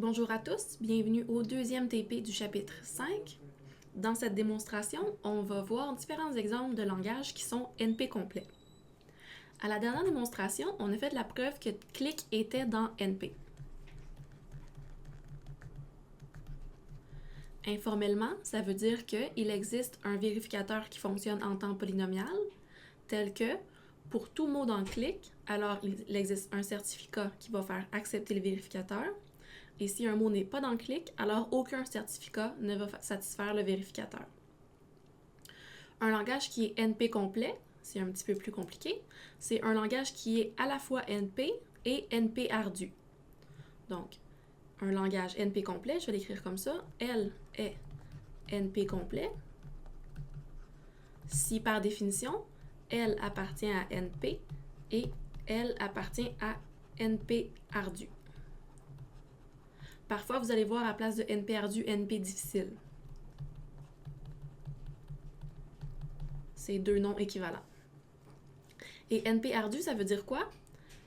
Bonjour à tous, bienvenue au deuxième TP du chapitre 5. Dans cette démonstration, on va voir différents exemples de langages qui sont NP complets. À la dernière démonstration, on a fait la preuve que click était dans NP. Informellement, ça veut dire qu'il existe un vérificateur qui fonctionne en temps polynomial, tel que pour tout mot dans click, alors il existe un certificat qui va faire accepter le vérificateur. Et si un mot n'est pas dans le click, alors aucun certificat ne va satisfaire le vérificateur. Un langage qui est NP complet, c'est un petit peu plus compliqué, c'est un langage qui est à la fois NP et NP ardu. Donc, un langage NP complet, je vais l'écrire comme ça, L est NP complet, si par définition, L appartient à NP et L appartient à NP ardu. Parfois, vous allez voir à la place de NP ardu, NP difficile. C'est deux noms équivalents. Et NP ardu, ça veut dire quoi?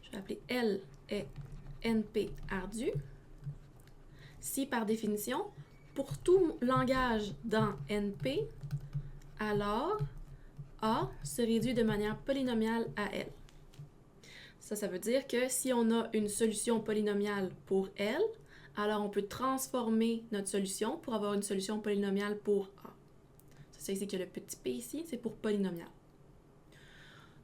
Je vais appeler L est NP ardu. Si par définition, pour tout langage dans NP, alors A se réduit de manière polynomiale à L. Ça veut dire que si on a une solution polynomiale pour L, alors on peut transformer notre solution pour avoir une solution polynomiale pour A. C'est ici qu'il y a le petit p ici, c'est pour polynomial.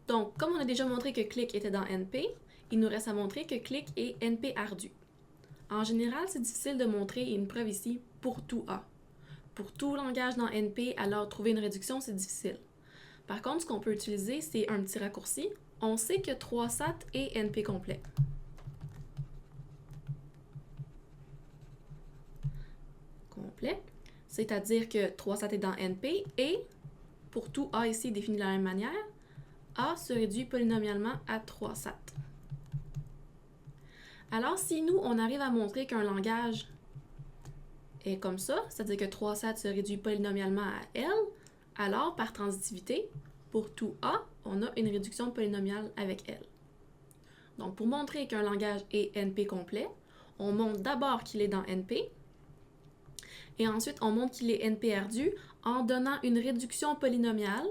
Donc, comme on a déjà montré que click était dans NP, il nous reste à montrer que click est NP ardu. En général, c'est difficile de montrer une preuve ici pour tout A. Pour tout langage dans NP, alors trouver une réduction, c'est difficile. Par contre, ce qu'on peut utiliser, c'est un petit raccourci. On sait que 3SAT est NP complet. C'est-à-dire que 3SAT est dans NP et pour tout A ici défini de la même manière, A se réduit polynomialement à 3SAT. Alors, si nous, on arrive à montrer qu'un langage est comme ça, c'est-à-dire que 3SAT se réduit polynomialement à L, alors, par transitivité, pour tout A, on a une réduction polynomiale avec L. Donc, pour montrer qu'un langage est NP complet, on montre d'abord qu'il est dans NP, et ensuite, on montre qu'il est NP ardu en donnant une réduction polynomiale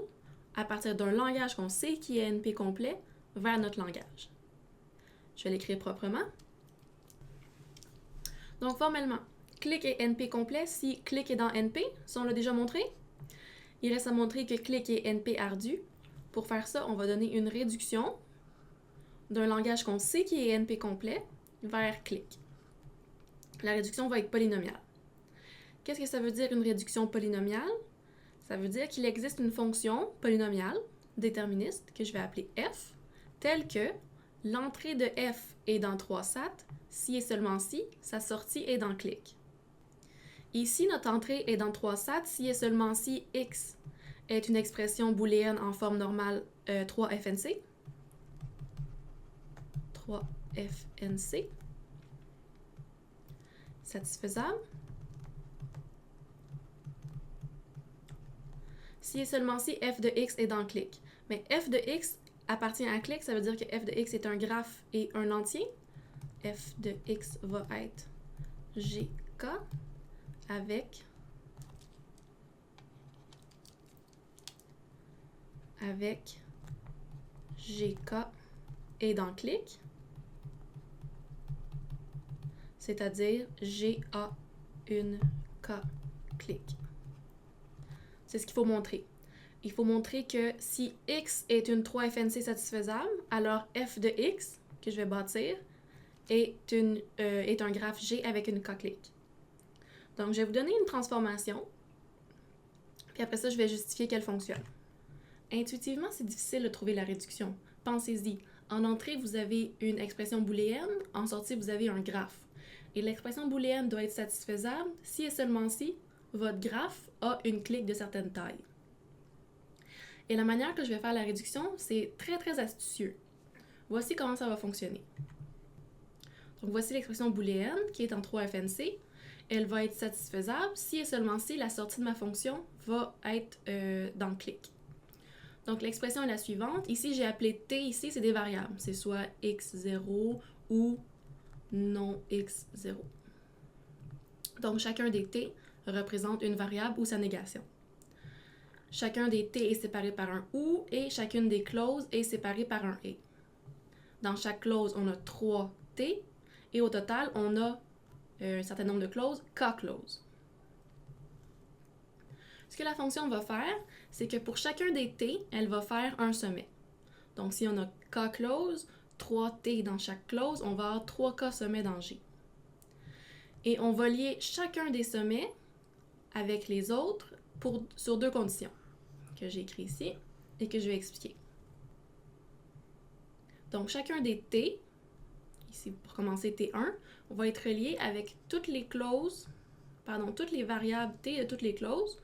à partir d'un langage qu'on sait qui est NP complet vers notre langage. Je vais l'écrire proprement. Donc, formellement, click est NP complet si click est dans NP, ça on l'a déjà montré. Il reste à montrer que click est NP ardu. Pour faire ça, on va donner une réduction d'un langage qu'on sait qui est NP complet vers click. La réduction va être polynomiale. Qu'est-ce que ça veut dire une réduction polynomiale? Ça veut dire qu'il existe une fonction polynomiale déterministe que je vais appeler f, telle que l'entrée de f est dans 3SAT, si et seulement si, sa sortie est dans click. Ici, notre entrée est dans 3SAT, si et seulement si x est une expression booléenne en forme normale 3FNC. 3FNC. Satisfaisable. Si et seulement si f de x est dans click. Mais f de x appartient à click, ça veut dire que f de x est un graphe et un entier. F de x va être gk avec gk est dans click, c'est-à-dire ga une k click. C'est ce qu'il faut montrer. Il faut montrer que si x est une 3FNC satisfaisable, alors f de x, que je vais bâtir, est un graphe G avec une k-click. Donc, je vais vous donner une transformation, puis après ça, je vais justifier qu'elle fonctionne. Intuitivement, c'est difficile de trouver la réduction. Pensez-y. En entrée, vous avez une expression booléenne, en sortie, vous avez un graphe. Et l'expression booléenne doit être satisfaisable si et seulement si votre graphe a une clique de certaine taille. Et la manière que je vais faire la réduction, c'est très très astucieux. Voici comment ça va fonctionner. Donc voici l'expression booléenne qui est en 3FNC. Elle va être satisfaisable si et seulement si la sortie de ma fonction va être dans le click. Donc l'expression est la suivante. Ici, j'ai appelé t, ici, c'est des variables. C'est soit x0 ou non x0. Donc, chacun des t représente une variable ou sa négation. Chacun des t est séparé par un ou et chacune des clauses est séparée par un et. Dans chaque clause, on a 3 t et au total, on a un certain nombre de clauses, k clauses. Ce que la fonction va faire, c'est que pour chacun des t, elle va faire un sommet. Donc, si on a k clauses, 3t dans chaque clause, on va avoir 3k sommets dans G. Et on va lier chacun des sommets avec les autres sur 2 conditions que j'ai écrites ici et que je vais expliquer. Donc, chacun des t, ici pour commencer T1, on va être relié avec toutes les variables t de toutes les clauses,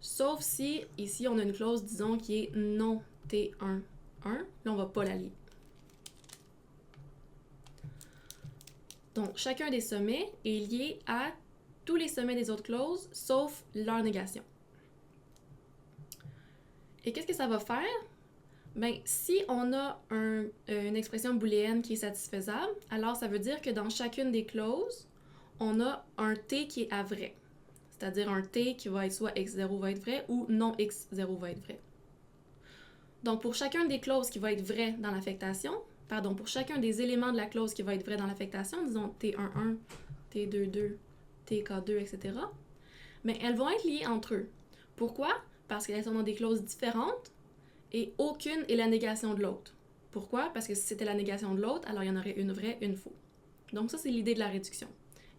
sauf si ici on a une clause, disons, qui est non T1, 1, là on ne va pas la lier. Donc, chacun des sommets est lié à tous les sommets des autres clauses, sauf leur négation. Et qu'est-ce que ça va faire? Bien, si on a une expression booléenne qui est satisfaisable, alors ça veut dire que dans chacune des clauses, on a un t qui est à vrai. C'est-à-dire un t qui va être soit x0 va être vrai ou non x0 va être vrai. Donc, pour chacun des clauses qui va être vrai dans l'affectation, pour chacun des éléments de la clause qui va être vrai dans l'affectation, disons T11, T22, TK2, etc., mais elles vont être liées entre eux. Pourquoi? Parce qu'elles sont dans des clauses différentes et aucune est la négation de l'autre. Pourquoi? Parce que si c'était la négation de l'autre, alors il y en aurait une vraie, une faux. Donc ça, c'est l'idée de la réduction.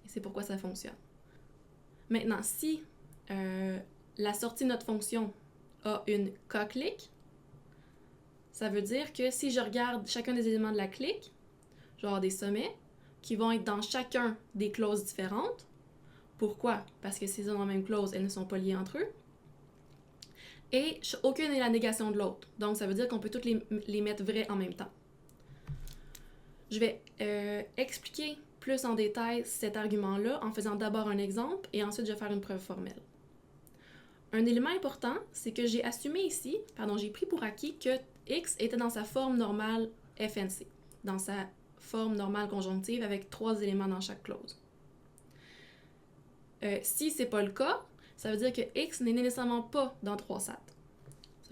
Et c'est pourquoi ça fonctionne. Maintenant, si la sortie de notre fonction a une k-clique, ça veut dire que si je regarde chacun des éléments de la clique, je vais avoir des sommets qui vont être dans chacun des clauses différentes. Pourquoi? Parce que si elles sont dans la même clause, elles ne sont pas liées entre eux. Et aucune n'est la négation de l'autre. Donc, ça veut dire qu'on peut toutes les mettre vraies en même temps. Je vais expliquer plus en détail cet argument-là en faisant d'abord un exemple et ensuite je vais faire une preuve formelle. Un élément important, c'est que j'ai assumé ici, j'ai pris pour acquis que x était dans sa forme normale FNC, dans sa forme normale conjonctive avec 3 éléments dans chaque clause. Si ce n'est pas le cas, ça veut dire que x n'est nécessairement pas dans 3 SAT.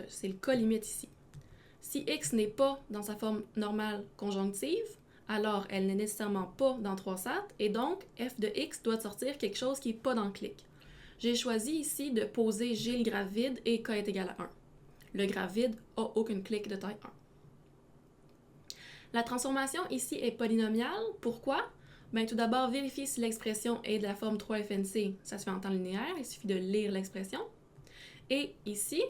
C'est le cas limite ici. Si x n'est pas dans sa forme normale conjonctive, alors elle n'est nécessairement pas dans 3 SAT, et donc f de x doit sortir quelque chose qui n'est pas dans clique. J'ai choisi ici de poser G le graphe vide et k est égal à 1. Le graphe vide n'a aucune clique de taille 1. La transformation ici est polynomiale. Pourquoi? Bien, tout d'abord, vérifier si l'expression est de la forme 3FNC. Ça se fait en temps linéaire, il suffit de lire l'expression. Et ici,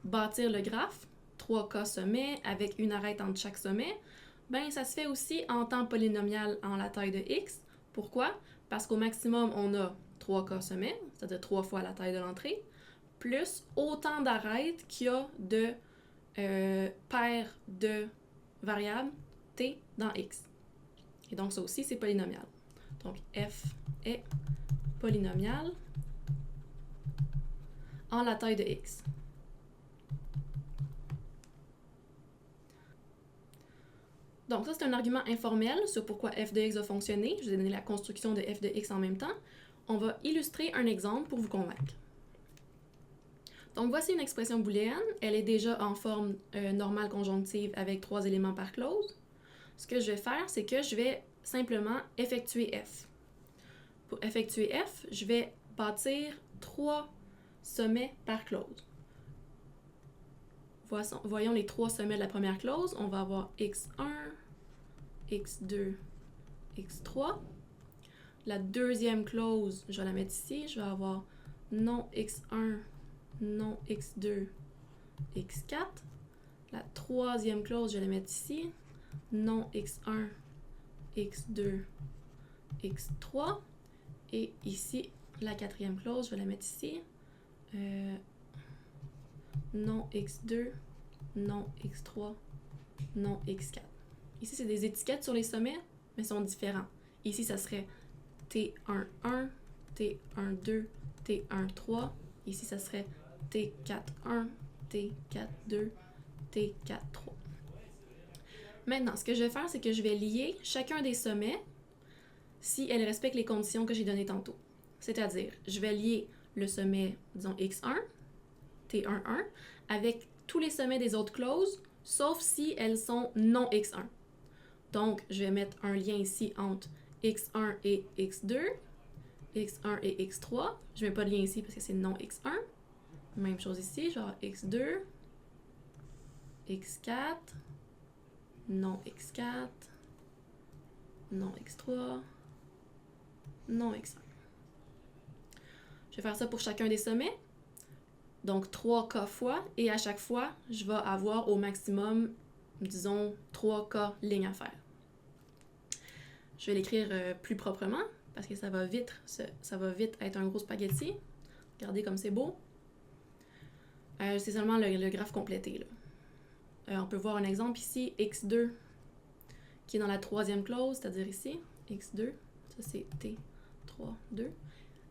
bâtir le graphe, 3K sommets avec une arête entre chaque sommet, bien, ça se fait aussi en temps polynomial en la taille de x. Pourquoi? Parce qu'au maximum, on a 3K sommets, c'est-à-dire 3 fois la taille de l'entrée, plus autant d'arêtes qu'il y a de paires de variables t dans x. Et donc, ça aussi, c'est polynomial. Donc, f est polynomial en la taille de x. Donc, ça, c'est un argument informel sur pourquoi f de x va fonctionner. Je vous ai donné la construction de f de x en même temps. On va illustrer un exemple pour vous convaincre. Donc, voici une expression booléenne. Elle est déjà en forme normale conjonctive avec 3 éléments par clause. Ce que je vais faire, c'est que je vais simplement effectuer f. Pour effectuer f, je vais bâtir 3 sommets par clause. Voyons les 3 sommets de la première clause. On va avoir x1, x2, x3. La deuxième clause, je vais la mettre ici. Je vais avoir non x1, non x2, x4. La troisième clause, je vais la mettre ici. Non x1, x2, x3. Et ici, la quatrième clause, je vais la mettre ici. Non x2, non x3, non x4. Ici, c'est des étiquettes sur les sommets, mais sont différents. Ici, ça serait T11, T12, T13. Ici, ça serait T41, T42, T43. Maintenant, ce que je vais faire, c'est que je vais lier chacun des sommets si elles respectent les conditions que j'ai données tantôt. c'est-à-dire, je vais lier le sommet, disons, x1, t11, avec tous les sommets des autres clauses, sauf si elles sont non x1. Donc, je vais mettre un lien ici entre x1 et x2, x1 et x3. Je ne mets pas de lien ici parce que c'est non x1. Même chose ici, genre x2, x4, non x4, non x3, non x1. Je vais faire ça pour chacun des sommets. Donc 3K fois, et à chaque fois, je vais avoir au maximum, disons, 3K lignes à faire. Je vais l'écrire plus proprement, parce que ça va vite être un gros spaghetti. Regardez comme c'est beau. C'est seulement le graphe complété, là. On peut voir un exemple ici, x2, qui est dans la troisième clause, c'est-à-dire ici, x2, ça c'est t3, 2.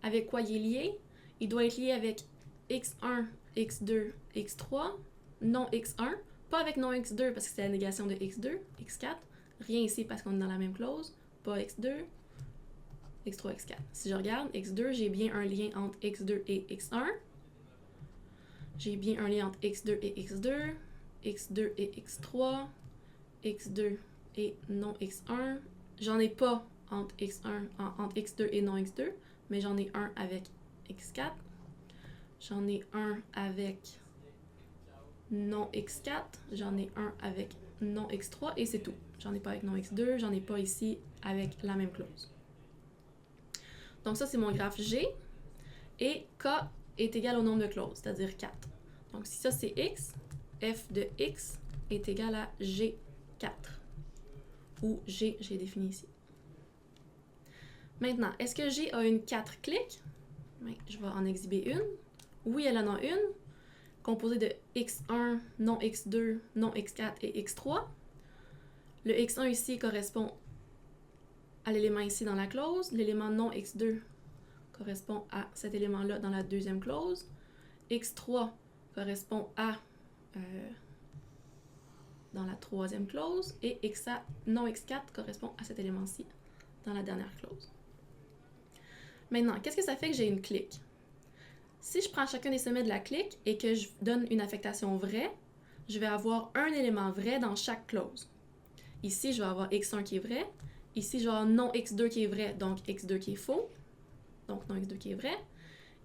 Avec quoi il est lié? Il doit être lié avec x1, x2, x3, non x1, pas avec non x2 parce que c'est la négation de x2, x4, rien ici parce qu'on est dans la même clause, pas x2, x3, x4. Si je regarde x2, j'ai bien un lien entre x2 et x1, j'ai bien un lien entre x2 et x2, x2 et x3, x2 et non x1, j'en ai pas entre x2 et non x2, mais j'en ai un avec x4, j'en ai un avec non x4, j'en ai un avec non x3 et c'est tout. J'en ai pas avec non x2, j'en ai pas ici avec la même clause. Donc ça c'est mon graphe G et K est égal au nombre de clauses, c'est-à-dire 4. Donc si ça c'est x, f de x est égal à G4, où G, j'ai défini ici. Maintenant, est-ce que G a une 4 clics? Oui, je vais en exhiber une. Oui, elle en a une, composée de x1, non x2, non x4 et x3. Le x1 ici correspond à l'élément ici dans la clause. L'élément non x2 correspond à cet élément-là dans la deuxième clause. x3 correspond à dans la troisième clause. Et non x4 correspond à cet élément-ci dans la dernière clause. Maintenant, qu'est-ce que ça fait que j'ai une clique? Si je prends chacun des sommets de la clique et que je donne une affectation vraie, je vais avoir un élément vrai dans chaque clause. Ici, je vais avoir x1 qui est vrai. Ici, je vais avoir non x2 qui est vrai, donc x2 qui est faux. Donc non x2 qui est vrai.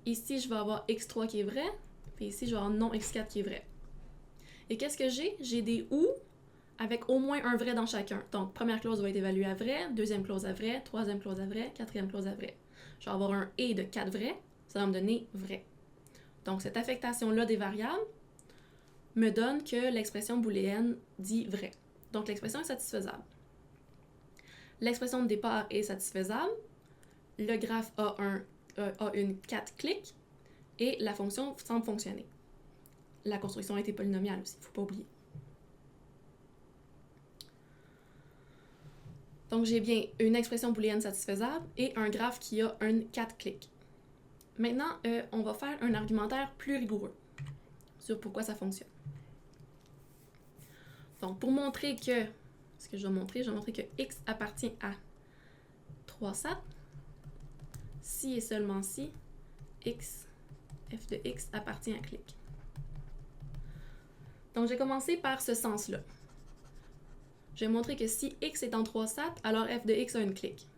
Ici, je vais avoir x3 qui est vrai. Puis ici, je vais avoir non x4 qui est vrai. Et qu'est-ce que j'ai? J'ai des ou avec au moins un vrai dans chacun. Donc, première clause va être évaluée à vrai, deuxième clause à vrai, troisième clause à vrai, quatrième clause à vrai. Je vais avoir un et de 4 vrais, ça va me donner vrai. Donc, cette affectation-là des variables me donne que l'expression booléenne dit vrai. Donc, l'expression est satisfaisable. L'expression de départ est satisfaisable. Le graphe a une 4 clics et la fonction semble fonctionner. La construction a été polynomiale aussi, il ne faut pas oublier. Donc, j'ai bien une expression booléenne satisfaisable et un graphe qui a un 4 clics. Maintenant, on va faire un argumentaire plus rigoureux sur pourquoi ça fonctionne. Donc, pour montrer que, ce que je vais montrer que x appartient à 3 sat, si et seulement si x, f de x appartient à clic. Donc, j'ai commencé par ce sens-là. Je vais montrer que si x est en 3 sat, alors f de x a une clique.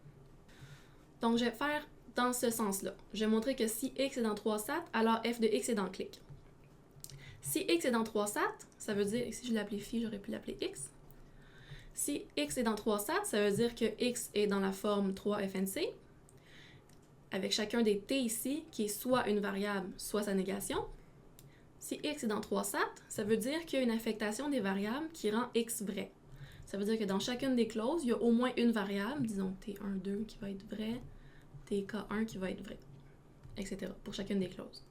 Donc, je vais faire dans ce sens-là. Je vais montrer que si x est dans 3 sat, alors f de x est dans clic. Si x est dans 3 sat, ça veut dire, si je l'appelais phi, j'aurais pu l'appeler x. Si x est dans 3 sat, ça veut dire que x est dans la forme 3FNC, avec chacun des t ici, qui est soit une variable, soit sa négation. Si x est dans 3 sat, ça veut dire qu'il y a une affectation des variables qui rend x vrai. Ça veut dire que dans chacune des clauses, il y a au moins une variable, disons t12 qui va être vrai, tk1 qui va être vrai, etc. pour chacune des clauses.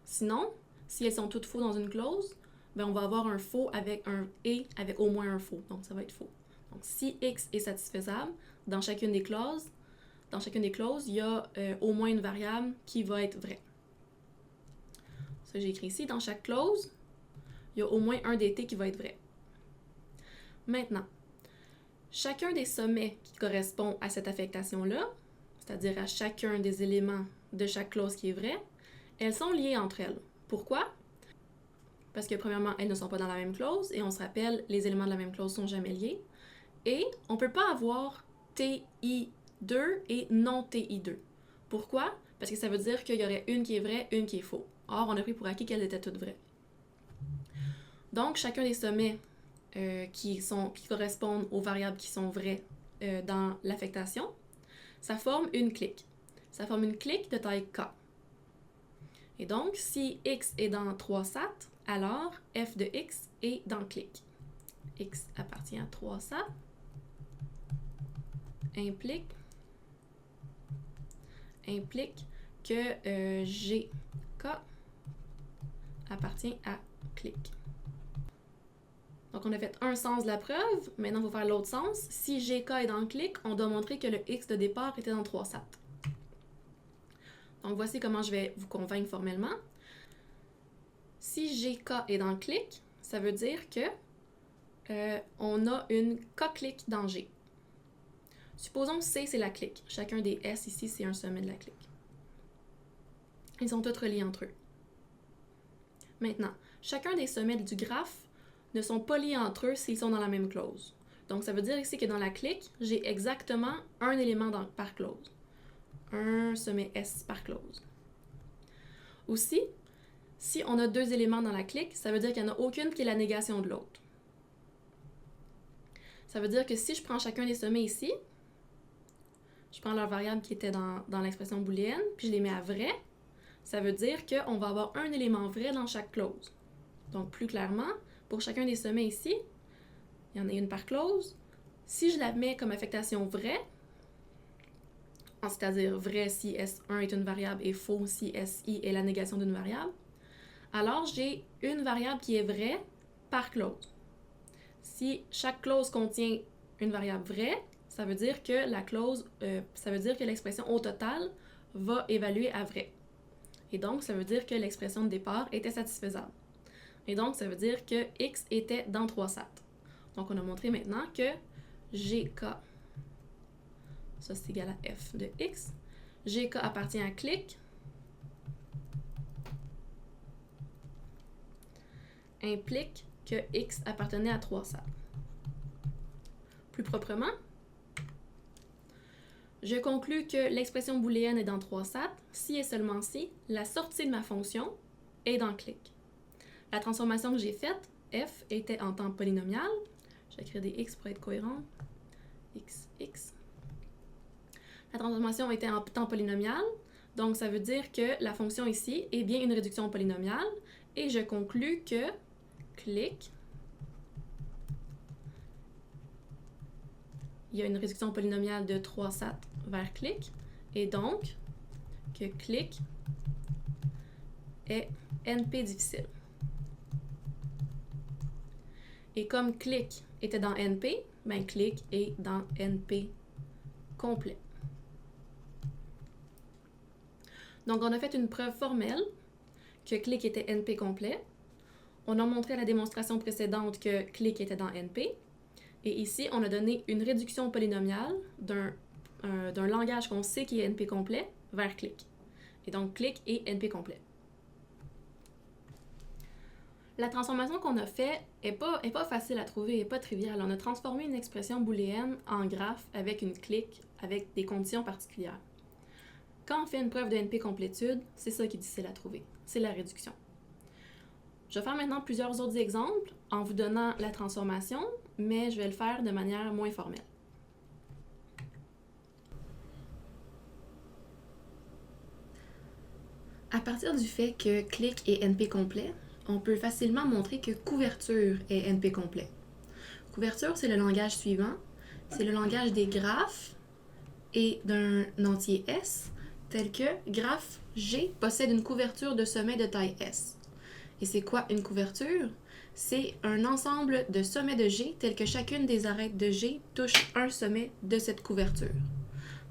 Sinon, si elles sont toutes faux dans une clause, ben on va avoir un faux avec un et avec au moins un faux, donc ça va être faux. Donc si x est satisfaisable, dans chacune des clauses, il y a au moins une variable qui va être vraie. Ça j'ai écrit ici, dans chaque clause, il y a au moins un des t qui va être vrai. Maintenant, chacun des sommets qui correspond à cette affectation-là, c'est-à-dire à chacun des éléments de chaque clause qui est vrai, elles sont liées entre elles. Pourquoi? Parce que premièrement, elles ne sont pas dans la même clause, et on se rappelle, les éléments de la même clause ne sont jamais liés. Et on ne peut pas avoir TI2 et non TI2. Pourquoi? Parce que ça veut dire qu'il y aurait une qui est vraie, une qui est faux. Or, on a pris pour acquis qu'elles étaient toutes vraies. Donc, chacun des sommets qui correspondent aux variables qui sont vraies dans l'affectation, ça forme une clique. Ça forme une clique de taille K. Et donc, si X est dans 3 SAT, alors f de X est dans clique. X appartient à 3 SAT, implique que GK appartient à clique. Donc, on a fait un sens de la preuve. Maintenant, il faut faire l'autre sens. Si GK est dans clique, on doit montrer que le X de départ était dans 3 SAT. Donc, voici comment je vais vous convaincre formellement. Si GK est dans clique, ça veut dire que on a une K-clique dans G. Supposons que C, c'est la clique. Chacun des S ici, c'est un sommet de la clique. Ils sont tous reliés entre eux. Maintenant, chacun des sommets du graphe ne sont pas liés entre eux s'ils sont dans la même clause. Donc, ça veut dire ici que dans la clique, j'ai exactement un élément par clause. Un sommet S par clause. Aussi, si on a deux éléments dans la clique, ça veut dire qu'il n'y en a aucune qui est la négation de l'autre. Ça veut dire que si je prends chacun des sommets ici, je prends leur variable qui était dans l'expression booléenne, puis je les mets à vrai, ça veut dire qu'on va avoir un élément vrai dans chaque clause. Donc, plus clairement, pour chacun des sommets ici, il y en a une par clause. Si je la mets comme affectation vraie, c'est-à-dire vrai si S1 est une variable et faux si SI est la négation d'une variable, alors j'ai une variable qui est vraie par clause. Si chaque clause contient une variable vraie, ça veut dire que l'expression au total va évaluer à vrai. Et donc, ça veut dire que l'expression de départ était satisfaisable. Et donc, ça veut dire que X était dans 3 SAT. Donc, on a montré maintenant que GK, ça c'est égal à F de X, GK appartient à clique, implique que X appartenait à 3 SAT. Plus proprement, je conclus que l'expression booléenne est dans 3 SAT si et seulement si la sortie de ma fonction est dans clique. La transformation que j'ai faite, f, était en temps polynomial. Je vais écrire des x pour être cohérent. X, x. La transformation était en temps polynomial, donc ça veut dire que la fonction ici est bien une réduction polynomiale, et je conclus que clique, il y a une réduction polynomiale de 3 SAT vers clique, et donc que clique est NP difficile. Et comme clique était dans NP, ben clique est dans NP complet. Donc, on a fait une preuve formelle que clique était NP complet. On a montré à la démonstration précédente que clique était dans NP. Et ici, on a donné une réduction polynomiale d'un langage qu'on sait qui est NP complet vers clique. Et donc, clique est NP complet. La transformation qu'on a faite n'est pas facile à trouver, n'est pas triviale. On a transformé une expression booléenne en graphe avec une clique, avec des conditions particulières. Quand on fait une preuve de NP complétude, c'est ça qui est difficile à trouver, c'est la réduction. Je vais faire maintenant plusieurs autres exemples en vous donnant la transformation, mais je vais le faire de manière moins formelle. À partir du fait que clique est NP complet, on peut facilement montrer que couverture est NP complet. Couverture, c'est le langage suivant. C'est le langage des graphes et d'un entier S, tel que graphe G possède une couverture de sommet de taille S. Et c'est quoi une couverture? C'est un ensemble de sommets de G tels que chacune des arêtes de G touche un sommet de cette couverture.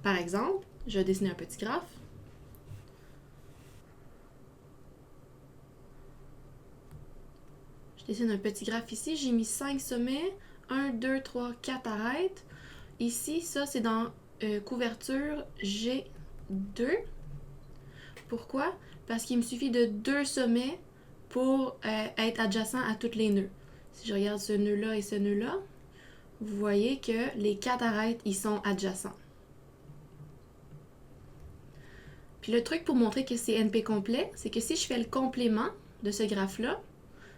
Par exemple, je vais dessiner un petit graphe. Je dessine un petit graphe ici, j'ai mis 5 sommets, 1, 2, 3, 4 arêtes. Ici, ça c'est dans couverture G2. Pourquoi? Parce qu'il me suffit de 2 sommets pour être adjacent à tous les nœuds. Si je regarde ce nœud-là et ce nœud-là, vous voyez que les 4 arêtes, ils sont adjacents. Puis le truc pour montrer que c'est NP complet, c'est que si je fais le complément de ce graphe-là,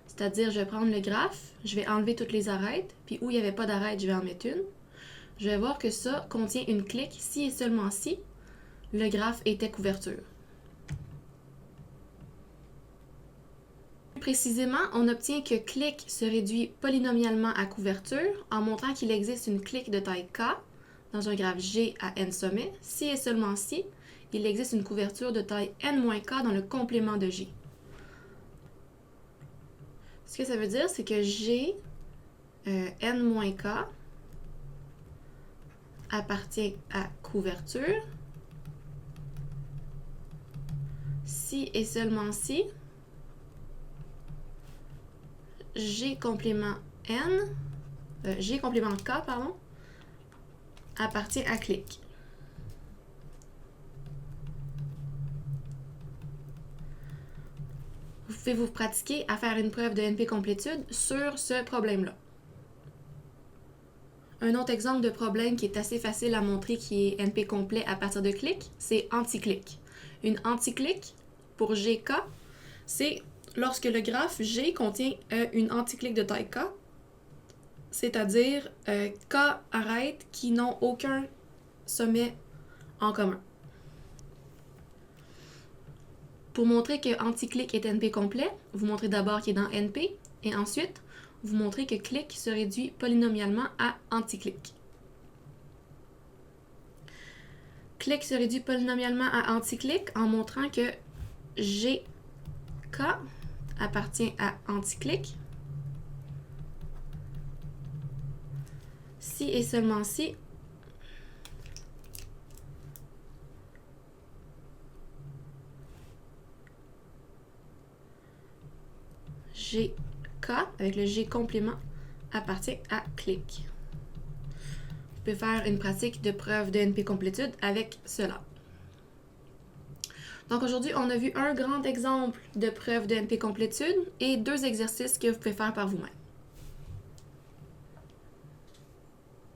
c'est-à-dire je vais prendre le graphe, je vais enlever toutes les arêtes, puis où il n'y avait pas d'arête, je vais en mettre une, je vais voir que ça contient une clique si et seulement si le graphe était couverture. Précisément, on obtient que clique se réduit polynomialement à couverture en montrant qu'il existe une clique de taille K dans un graphe G à n sommets, si et seulement si il existe une couverture de taille n-k dans le complément de G. Ce que ça veut dire, c'est que G n-k appartient à couverture si et seulement si G complément K, appartient à clique. Vous pouvez vous pratiquer à faire une preuve de NP complétude sur ce problème-là. Un autre exemple de problème qui est assez facile à montrer qui est NP complet à partir de clique, c'est anticlique. Une anticlique, pour GK, c'est lorsque le graphe G contient une anticlique de taille K, c'est-à-dire K arêtes qui n'ont aucun sommet en commun. Pour montrer que anticlique est NP complet, vous montrez d'abord qu'il est dans NP, et ensuite, vous montrez que clique se réduit polynomialement à anticlique. Clique se réduit polynomialement à anticlique en montrant que GK appartient à anticlique si et seulement si GK, avec le G complément, appartient à clique. Vous pouvez faire une pratique de preuve de NP complétude avec cela. Donc aujourd'hui, on a vu un grand exemple de preuve de NP complétude et 2 exercices que vous pouvez faire par vous-même.